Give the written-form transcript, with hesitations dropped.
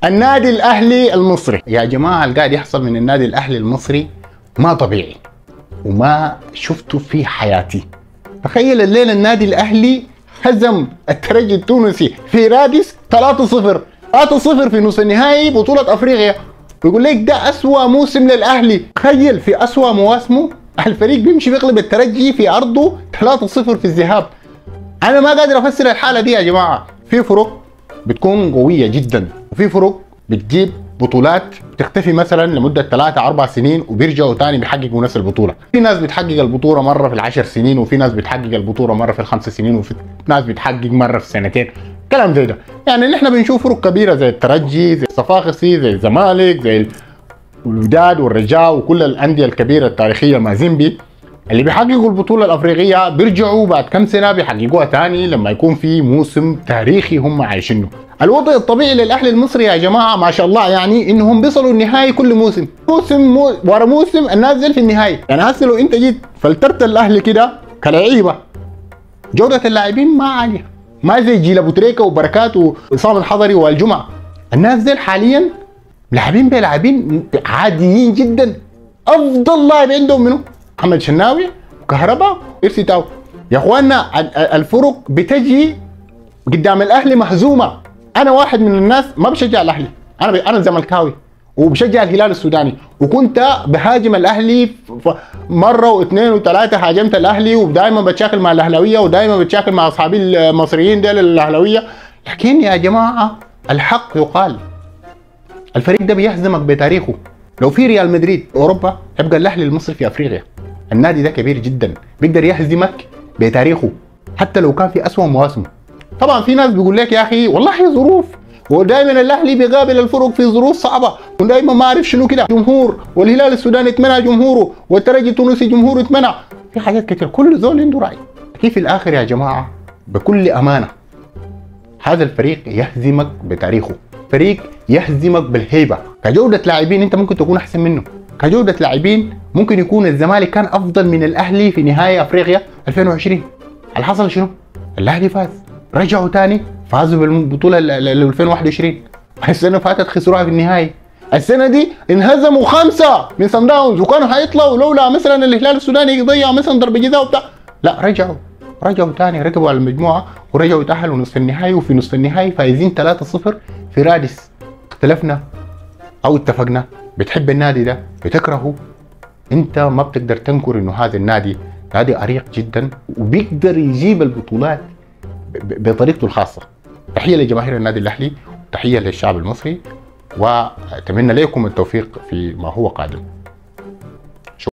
النادي الاهلي المصري يا جماعه، اللي قاعد يحصل من النادي الاهلي المصري ما طبيعي وما شفته في حياتي. تخيل الليله النادي الاهلي هزم الترجي التونسي في رادس 3-0 في نصف النهائي بطوله افريقيا، ويقول لك ده اسوأ موسم للاهلي. تخيل في اسوأ مواسمه الفريق بيمشي بيغلب الترجي في ارضه 3-0 في الذهاب. انا ما قادر افسر الحاله دي يا جماعه. في فرق بتكون قويه جدا، وفي فرق بتجيب بطولات بتختفي مثلا لمده 3-4 سنين وبيرجعوا تاني بيحققوا نفس البطوله. في ناس بتحقق البطوله مره في ال10 سنين، وفي ناس بتحقق البطوله مره في ال5 سنين، وفي ناس بتحقق مره في سنتين. كلام زي ده. يعني نحن بنشوف فرق كبيره زي الترجي، زي الصفاقسي، زي الزمالك، زي الوداد والرجاء وكل الانديه الكبيره التاريخيه مازيمبي اللي بيحققوا البطوله الافريقيه بيرجعوا بعد كم سنه بيحققوها تاني لما يكون في موسم تاريخي هم عايشينه. الوضع الطبيعي للاهلي المصري يا جماعه ما شاء الله، يعني انهم بيصلوا النهائي كل موسم ورا موسم النازل في النهائي. يعني هسه لو انت جيت فلترت الاهلي كده كلاعيبه، جوده اللاعبين ما عاليه، ما زي جيل ابو تريكه وبركات وعصام الحضري والجمعه. الناس ديل حاليا لاعبين بلاعبين عاديين جدا. افضل لاعب عندهم منه محمد شناوي وكهرباء وإرسي تاو. يا اخوانا الفرق بتجي قدام الاهلي مهزومه. انا واحد من الناس ما بشجع الاهلي، انا زملكاوي وبشجع الهلال السوداني، وكنت بهاجم الاهلي مره واثنين وثلاثه. هاجمت الاهلي ودائما بتشاكل مع الاهلاويه ودائما بتشاكل مع اصحابي المصريين ديل الاهلاويه. لكن يا جماعه الحق يقال، الفريق ده بيهزمك بتاريخه. لو في ريال مدريد اوروبا يبقى الاهلي المصري في افريقيا. النادي ده كبير جدا بيقدر يهزمك بتاريخه حتى لو كان في اسوأ مواسمه. طبعا في ناس بيقول لك يا اخي والله ظروف، ودائما الاهلي بيقابل الفرق في ظروف صعبه، ودائما ما اعرف شنو كده جمهور، والهلال السوداني اتمنع جمهوره، والترجي التونسي جمهوره اتمنع. في حاجات كتير، كل زول عنده راي. كيف في الاخر يا جماعه بكل امانه هذا الفريق يهزمك بتاريخه، فريق يهزمك بالهيبه. كجوده لاعبين انت ممكن تكون احسن منه، كجوده لاعبين ممكن يكون الزمالك كان افضل من الاهلي في نهائي افريقيا 2020. اللي حصل شنو؟ الاهلي فاز، رجعوا تاني فازوا بالبطوله 2021. السنه فاتت خسروها في النهائي. السنه دي انهزموا 5 من صن داونز وكانوا حيطلعوا لولا مثلا الهلال السوداني يضيع مثلا ضربه جزاء وبتاع. لا، رجعوا تاني، ركبوا على المجموعه ورجعوا تاهلوا نصف النهائي، وفي نصف النهائي فايزين 3-0 في رادس. اختلفنا او اتفقنا، بتحب النادي ده بتكرهه، انت ما بتقدر تنكر انه هذا النادي عريق جدا وبيقدر يجيب البطولات بطريقته الخاصه. تحيه لجماهير النادي الاهلي، وتحيه للشعب المصري، واتمنى لكم التوفيق في ما هو قادم.